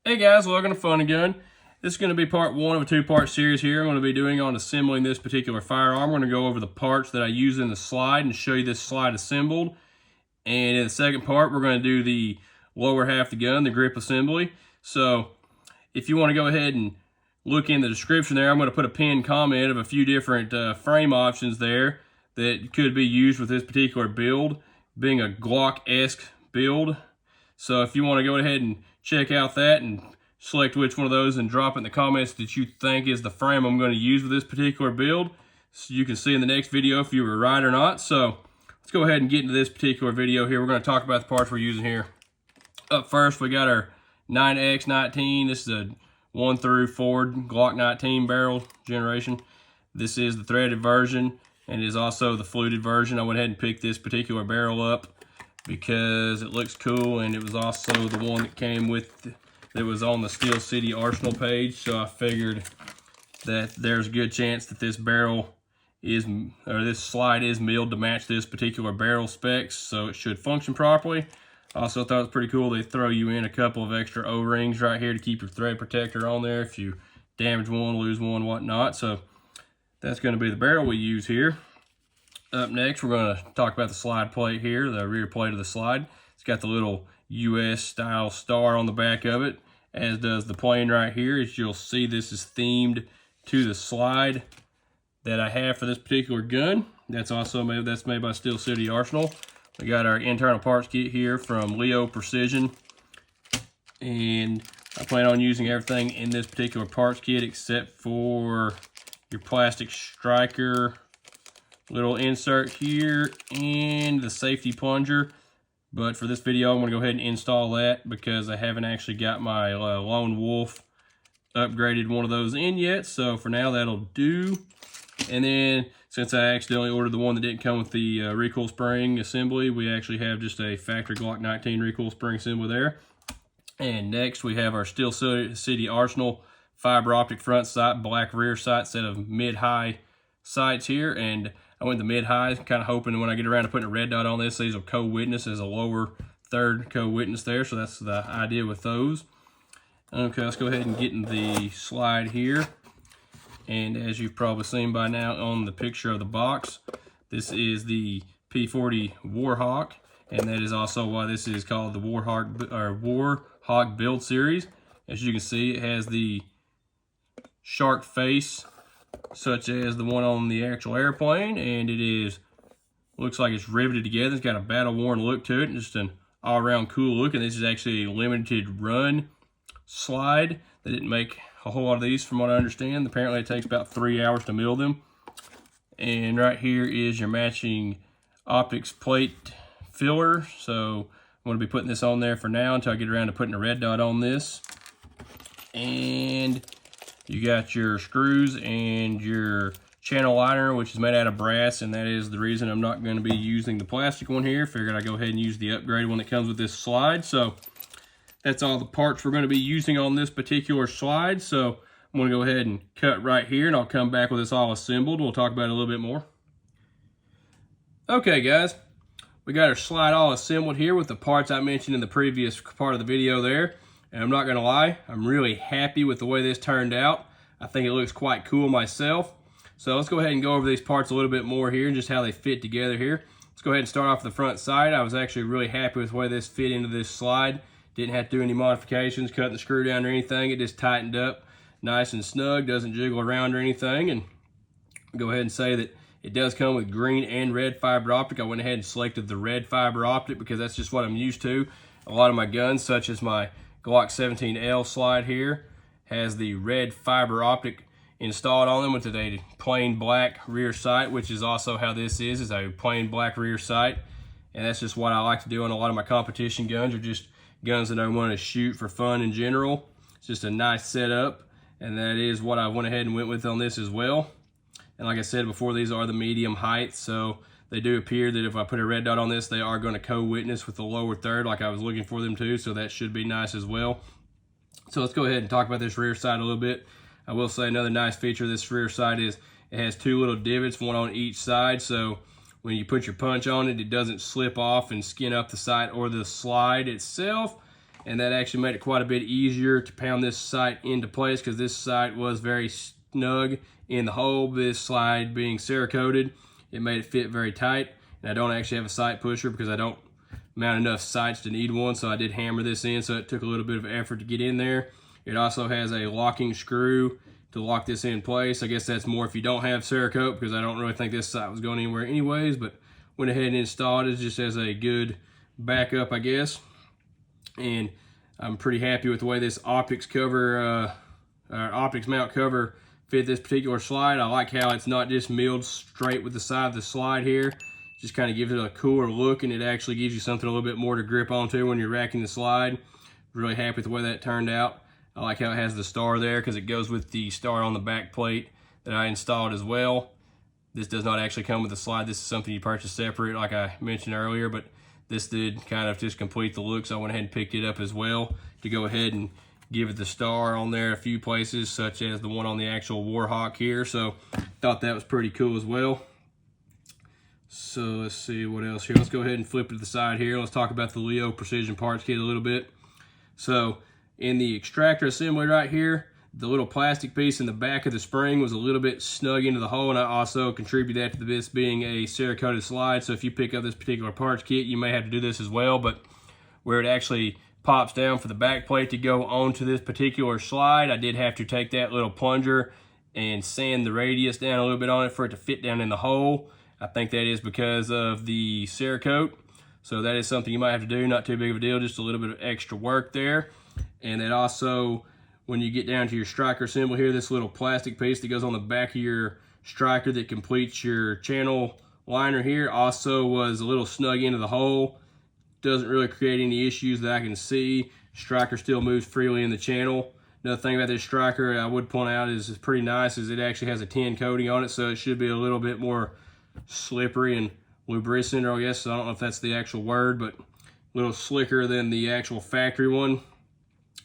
Hey guys, welcome to FunNGun. This is going to be part one of a two-part series here. I'm going to be doing on assembling this particular firearm. We're going to go over the parts that I use in the slide and show you this slide assembled. And in the second part, we're going to do the lower half of the gun, the grip assembly. So if you want to go ahead and look in the description there, I'm going to put a pinned comment of a few different frame options there that could be used with this particular build, being a Glock-esque build. So if you want to go ahead and check out that and select which one of those and drop it in the comments that you think is the frame I'm going to use with this particular build, so you can see in the next video if you were right or not. So let's go ahead and get into this particular video here. We're going to talk about the parts we're using here. Up first, we got our 9x19. This is a 1 through 4 Glock 19 barrel generation. This is the threaded version and it is also the fluted version. I went ahead and picked this particular barrel up because it looks cool, and it was also the one that came with, that was on the Steel City Arsenal page, so I figured that there's a good chance that this barrel is, or this slide is milled to match this particular barrel specs, so it should function properly. I also thought it was pretty cool they throw you in a couple of extra O-rings right here to keep your thread protector on there if you damage one, lose one, whatnot. So that's going to be the barrel we use here. Up next, we're going to talk about the slide plate here, the rear plate of the slide. It's got the little US style star on the back of it, as does the plane right here. As you'll see, this is themed to the slide that I have for this particular gun. That's also made, that's made by Steel City Arsenal. We got our internal parts kit here from Leo Precision, and I plan on using everything in this particular parts kit except for your plastic striker little insert here and the safety plunger. But for this video, I'm going to go ahead and install that because I haven't actually got my Lone Wolf upgraded one of those in yet. So for now, that'll do. And then since I accidentally ordered the one that didn't come with the recoil spring assembly, we actually have just a factory Glock 19 recoil spring assembly there. And next we have our Steel City Arsenal fiber optic front sight, black rear sight set of mid-high sights here. And I went to mid-high, kind of hoping when I get around to putting a red dot on this, these will co-witness as a lower third co-witness there. So that's the idea with those. Okay, let's go ahead and get in the slide here. And as you've probably seen by now on the picture of the box, this is the P40 Warhawk. And that is also why this is called the Warhawk build series. As you can see, it has the shark face, such as the one on the actual airplane, and it is, looks like it's riveted together. It's got a battle-worn look to it, and just an all-around cool look. And this is actually a limited run slide. They didn't make a whole lot of these from what I understand. Apparently it takes about 3 hours to mill them. And right here is your matching optics plate filler. So I'm going to be putting this on there for now until I get around to putting a red dot on this. And you got your screws and your channel liner, which is made out of brass, and that is the reason I'm not going to be using the plastic one here. Figured I'd go ahead and use the upgraded one that comes with this slide. So that's all the parts we're going to be using on this particular slide. So I'm going to go ahead and cut right here, and I'll come back with this all assembled. We'll talk about it a little bit more. Okay, guys, we got our slide all assembled here with the parts I mentioned in the previous part of the video there. And I'm not going to lie, I'm really happy with the way this turned out. I think it looks quite cool myself. So let's go ahead and go over these parts a little bit more here and just how they fit together here. Let's go ahead and start off with the front side. I was actually really happy with the way this fit into this slide. Didn't have to do any modifications, cutting the screw down or anything. It just tightened up nice and snug, doesn't jiggle around or anything. And go ahead and say that it does come with green and red fiber optic. I went ahead and selected the red fiber optic because that's just what I'm used to. A lot of my guns, such as my Glock 17L slide here, has the red fiber optic installed on them with a plain black rear sight, which is also how this is a plain black rear sight. And that's just what I like to do on a lot of my competition guns, or just guns that I want to shoot for fun in general. It's just a nice setup, and that is what I went ahead and went with on this as well. And like I said before, these are the medium height, so they do appear that if I put a red dot on this, they are going to co-witness with the lower third like I was looking for them to, so that should be nice as well. So let's go ahead and talk about this rear sight a little bit. I will say another nice feature of this rear sight is it has two little divots, one on each side, so when you put your punch on it, it doesn't slip off and skin up the sight or the slide itself. and that actually made it quite a bit easier to pound this sight into place, because this sight was very snug in the hole. This slide being Cerakoted, it made it fit very tight. And I don't actually have a sight pusher because I don't mount enough sights to need one, so I did hammer this in, so it took a little bit of effort to get in there. It also has a locking screw to lock this in place. I guess that's more if you don't have Cerakote, because I don't really think this sight was going anywhere anyways, but went ahead and installed it just as a good backup, I guess. And I'm pretty happy with the way this optics mount cover fit this particular slide. I like how it's not just milled straight with the side of the slide here. Just kind of gives it a cooler look, and it actually gives you something a little bit more to grip onto when you're racking the slide. Really happy with the way that turned out. I like how it has the star there because it goes with the star on the back plate that I installed as well. This does not actually come with the slide. This is something you purchase separate, like I mentioned earlier, but this did kind of just complete the look, so I went ahead and picked it up as well to go ahead and give it the star on there a few places, such as the one on the actual Warhawk here. So thought that was pretty cool as well. So let's see what else here. Let's go ahead and flip to the side here. Let's talk about the Leo Precision Parts Kit a little bit. So in the extractor assembly right here, the little plastic piece in the back of the spring was a little bit snug into the hole, and I also contribute that to this being a Cerakoted slide. So if you pick up this particular parts kit, you may have to do this as well, but where it actually pops down for the back plate to go onto this particular slide, I did have to take that little plunger and sand the radius down a little bit on it for it to fit down in the hole. I think that is because of the Cerakote. So that is something you might have to do, not too big of a deal, just a little bit of extra work there. And then also, when you get down to your striker assembly here, this little plastic piece that goes on the back of your striker that completes your channel liner here also was a little snug into the hole. Doesn't really create any issues that I can see. Striker still moves freely in the channel. Another thing about this striker I would point out is it's pretty nice, is it actually has a tin coating on it, so it should be a little bit more slippery and lubricated, or I guess, I don't know if that's the actual word, but a little slicker than the actual factory one.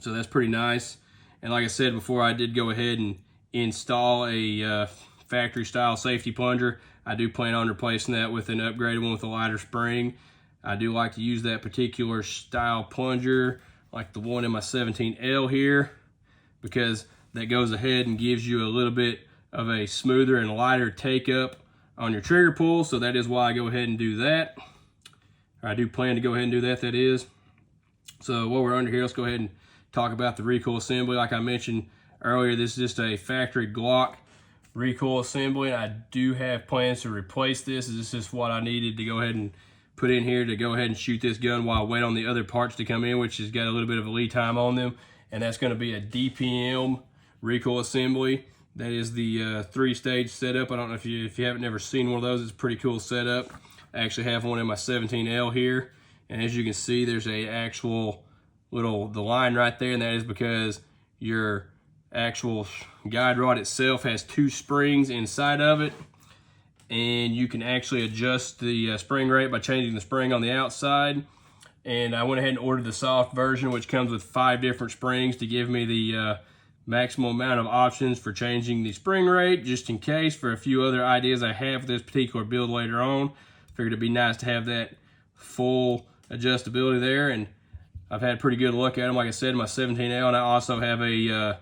So that's pretty nice. And like I said before, I did go ahead and install a factory style safety plunger. I do plan on replacing that with an upgraded one with a lighter spring. I do like to use that particular style plunger, like the one in my 17L here, because that goes ahead and gives you a little bit of a smoother and lighter take up on your trigger pull. So that is why I go ahead and do that. I do plan to go ahead and do that, that is. So while we're under here, let's go ahead and talk about the recoil assembly. Like I mentioned earlier, this is just a factory Glock recoil assembly. I do have plans to replace this. This is just what I needed to go ahead and put in here to go ahead and shoot this gun while I wait on the other parts to come in, which has got a little bit of a lead time on them. And that's going to be a DPM recoil assembly. That is the 3-stage setup. I don't know if you haven't never seen one of those. It's a pretty cool setup. I actually have one in my 17L here, and as you can see, there's a actual the line right there, and that is because your actual guide rod itself has 2 springs inside of it, and you can actually adjust the spring rate by changing the spring on the outside. And I went ahead and ordered the soft version, which comes with 5 different springs to give me the maximum amount of options for changing the spring rate, just in case for a few other ideas I have for this particular build later on. Figured it'd be nice to have that full adjustability there, and I've had pretty good look at them, like I said, in my 17L, and I also have a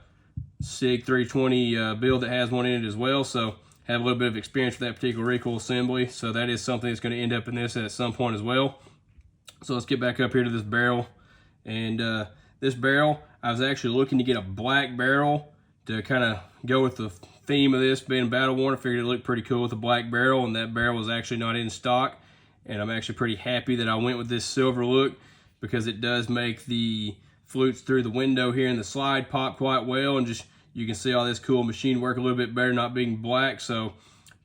SIG 320 build that has one in it as well, so have a little bit of experience with that particular recoil assembly, so that is something that's going to end up in this at some point as well. So let's get back up here to this barrel, and this barrel, I was actually looking to get a black barrel to kind of go with the theme of this being battle worn. I figured it looked pretty cool with a black barrel, and that barrel was actually not in stock, and I'm actually pretty happy that I went with this silver look, because it does make the flutes through the window here in the slide pop quite well, and just you can see all this cool machine work a little bit better not being black. So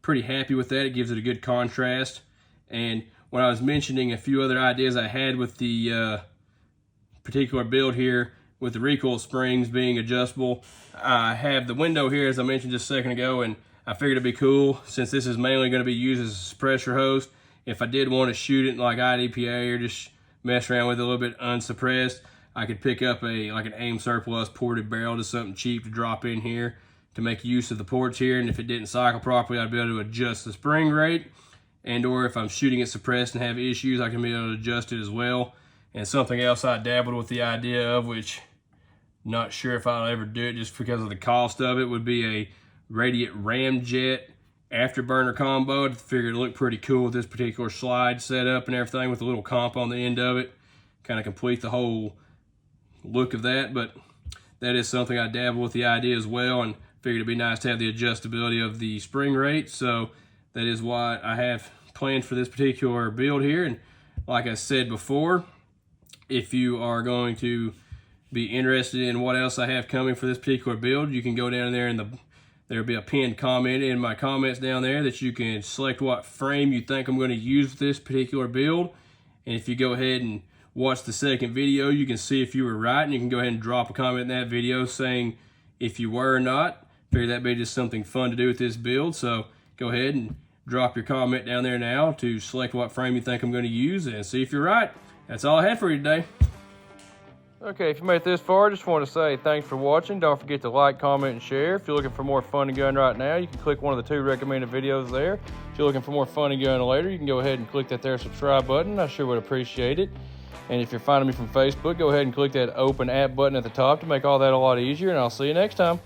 pretty happy with that. It gives it a good contrast. And when I was mentioning a few other ideas I had with the particular build here with the recoil springs being adjustable, I have the window here, as I mentioned just a second ago, and I figured it'd be cool, since this is mainly going to be used as a suppressor host, if I did want to shoot it like IDPA or just mess around with it a little bit unsuppressed, I could pick up like an AIM surplus ported barrel, just something cheap to drop in here to make use of the ports here, and if it didn't cycle properly, I'd be able to adjust the spring rate, and or if I'm shooting it suppressed and have issues, I can be able to adjust it as well. And something else I dabbled with the idea of, which not sure if I'll ever do it just because of the cost of it, would be a radiant ramjet afterburner combo. I figured it looked pretty cool with this particular slide setup and everything, with a little comp on the end of it. Kind of complete the whole look of that, but that is something I dabbled with the idea as well, and figured it'd be nice to have the adjustability of the spring rate. So that is what I have planned for this particular build here. And like I said before, if you are going to be interested in what else I have coming for this particular build, you can go down there and there'll be a pinned comment in my comments down there that you can select what frame you think I'm going to use with this particular build. And if you go ahead and watch the second video, you can see if you were right, and you can go ahead and drop a comment in that video saying if you were or not. Figure that'd be just something fun to do with this build. So go ahead and drop your comment down there now to select what frame you think I'm going to use and see if you're right. That's all I had for you today. Okay, if you made it this far, I just want to say thanks for watching. Don't forget to like, comment, and share. If you're looking for more FunNGun right now, you can click one of the 2 recommended videos there. If you're looking for more FunNGun later, you can go ahead and click that there subscribe button. I sure would appreciate it. And if you're finding me from Facebook, go ahead and click that open app button at the top to make all that a lot easier, and I'll see you next time.